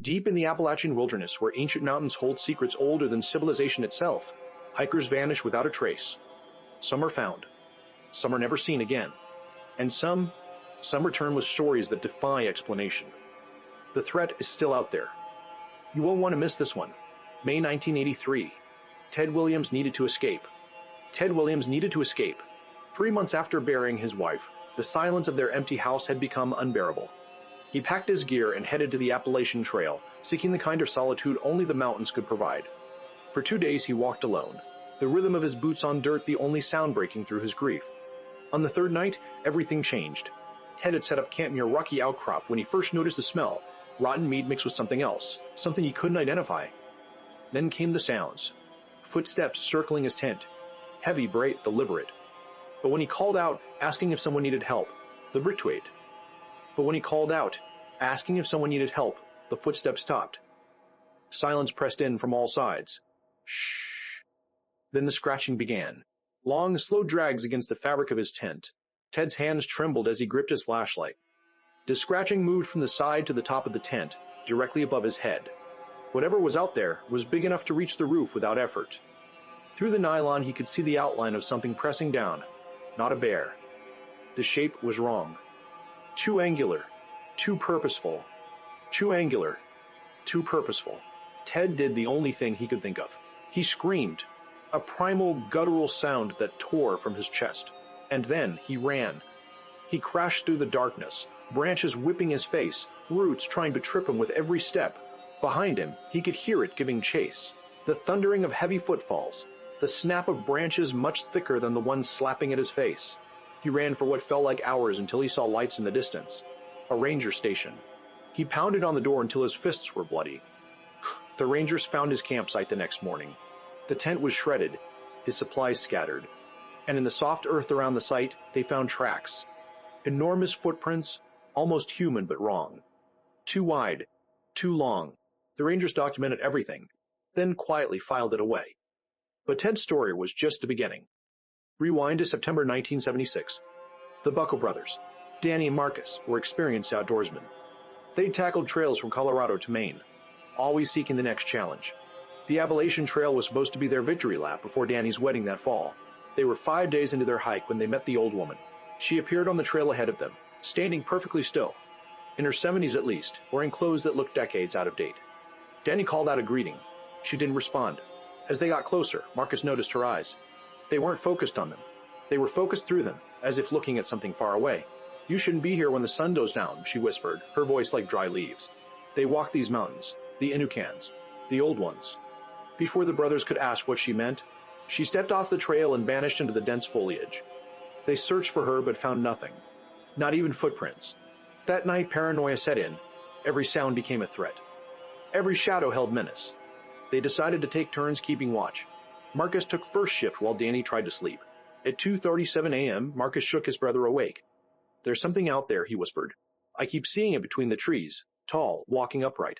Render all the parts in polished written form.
Deep in the Appalachian wilderness, where ancient mountains hold secrets older than civilization itself, hikers vanish without a trace. Some are found, some are never seen again, and some return with stories that defy explanation. The threat is still out there. You won't want to miss this one. May 1983. Ted Williams needed to escape. Ted Williams needed to escape. 3 months after burying his wife, the silence of their empty house had become unbearable. He packed his gear and headed to the Appalachian Trail, seeking the kind of solitude only the mountains could provide. For 2 days he walked alone, the rhythm of his boots on dirt the only sound breaking through his grief. On the third night, everything changed. Ted had set up camp near Rocky Outcrop when he first noticed the smell, rotten meat mixed with something else, something he couldn't identify. Then came the sounds. Footsteps circling his tent, heavy, bright, deliberate. But when he called out, asking if someone needed help, the footsteps stopped. Silence pressed in from all sides. Shh. Then the scratching began. Long, slow drags against the fabric of his tent. Ted's hands trembled as he gripped his flashlight. The scratching moved from the side to the top of the tent, directly above his head. Whatever was out there was big enough to reach the roof without effort. Through the nylon he could see the outline of something pressing down. Not a bear. The shape was wrong. Too angular. Too purposeful. Ted did the only thing he could think of. He screamed, a primal, guttural sound that tore from his chest. And then he ran. He crashed through the darkness, branches whipping his face, roots trying to trip him with every step. Behind him, he could hear it giving chase. The thundering of heavy footfalls, the snap of branches much thicker than the ones slapping at his face. He ran for what felt like hours until he saw lights in the distance. A ranger station. He pounded on the door until his fists were bloody. The rangers found his campsite the next morning. The tent was shredded, his supplies scattered, and in the soft earth around the site, they found tracks. Enormous footprints, almost human but wrong. Too wide, too long. The rangers documented everything, then quietly filed it away. But Ted's story was just the beginning. Rewind to September 1976. The Buckle brothers, Danny and Marcus, were experienced outdoorsmen. They'd tackled trails from Colorado to Maine, always seeking the next challenge. The Appalachian Trail was supposed to be their victory lap before Danny's wedding that fall. They were 5 days into their hike when they met the old woman. She appeared on the trail ahead of them, standing perfectly still, in her 70s at least, wearing clothes that looked decades out of date. Danny called out a greeting. She didn't respond. As they got closer, Marcus noticed her eyes. They weren't focused on them. They were focused through them, as if looking at something far away. "You shouldn't be here when the sun goes down," she whispered, her voice like dry leaves. They walked these mountains, the Inukans, the old ones. Before the brothers could ask what she meant, she stepped off the trail and vanished into the dense foliage. They searched for her but found nothing, not even footprints. That night paranoia set in. Every sound became a threat. Every shadow held menace. They decided to take turns keeping watch. Marcus took first shift while Danny tried to sleep. At 2:37 a.m., Marcus shook his brother awake. "There's something out there," he whispered. "I keep seeing it between the trees, tall, walking upright."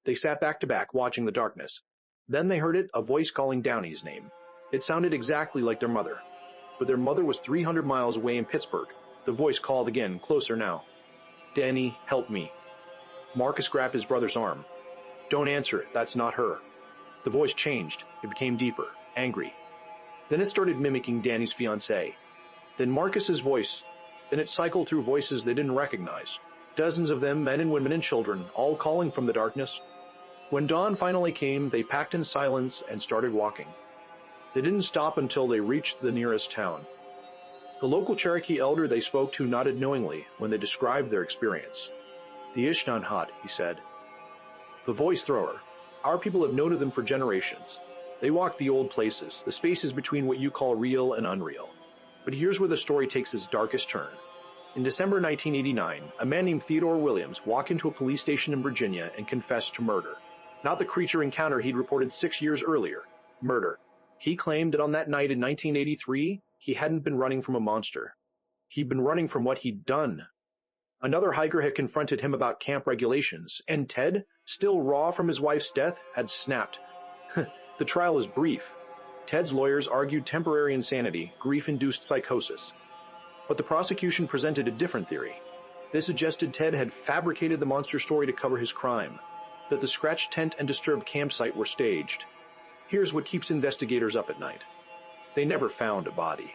They sat back to back, watching the darkness. Then they heard it, a voice calling Downey's name. It sounded exactly like their mother. But their mother was 300 miles away in Pittsburgh. The voice called again, closer now. "Danny, help me." Marcus grabbed his brother's arm. "Don't answer it, that's not her." The voice changed. It became deeper, angry. Then it started mimicking Danny's fiancée. Then Marcus's voice. Then it cycled through voices they didn't recognize. Dozens of them, men and women and children, all calling from the darkness. When dawn finally came, they packed in silence and started walking. They didn't stop until they reached the nearest town. The local Cherokee elder they spoke to nodded knowingly when they described their experience. "The Ishnanhat," he said. "The voice thrower. Our people have known of them for generations. They walk the old places, the spaces between what you call real and unreal. But here's where the story takes its darkest turn. In December 1989, a man named Theodore Williams walked into a police station in Virginia and confessed to murder. Not the creature encounter he'd reported 6 years earlier. Murder. He claimed that on that night in 1983, he hadn't been running from a monster. He'd been running from what he'd done. Another hiker had confronted him about camp regulations, and Ted, still raw from his wife's death, had snapped. The trial was brief. Ted's lawyers argued temporary insanity, grief-induced psychosis. But the prosecution presented a different theory. They suggested Ted had fabricated the monster story to cover his crime. that the scratched tent and disturbed campsite were staged. Here's what keeps investigators up at night. They never found a body.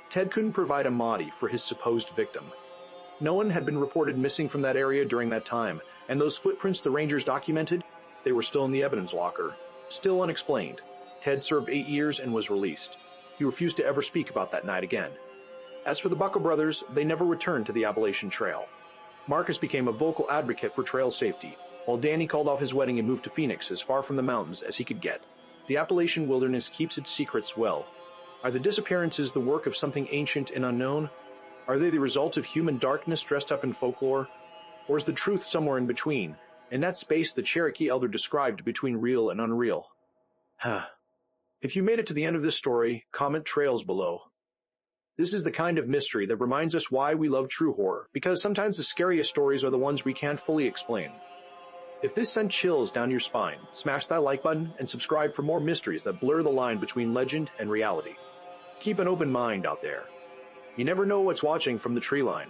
Ted couldn't provide a body for his supposed victim. No one had been reported missing from that area during that time, and those footprints the Rangers documented, they were still in the evidence locker, still unexplained. Ted served 8 years and was released. He refused to ever speak about that night again. As for the Buckle brothers, they never returned to the Appalachian Trail. Marcus became a vocal advocate for trail safety, while Danny called off his wedding and moved to Phoenix as far from the mountains as he could get. The Appalachian wilderness keeps its secrets well. Are the disappearances the work of something ancient and unknown? Are they the result of human darkness dressed up in folklore? Or is the truth somewhere in between, in that space the Cherokee elder described between real and unreal? If you made it to the end of this story, comment trails below. This is the kind of mystery that reminds us why we love true horror, because sometimes the scariest stories are the ones we can't fully explain. If this sent chills down your spine, smash that like button and subscribe for more mysteries that blur the line between legend and reality. Keep an open mind out there. You never know what's watching from the tree line.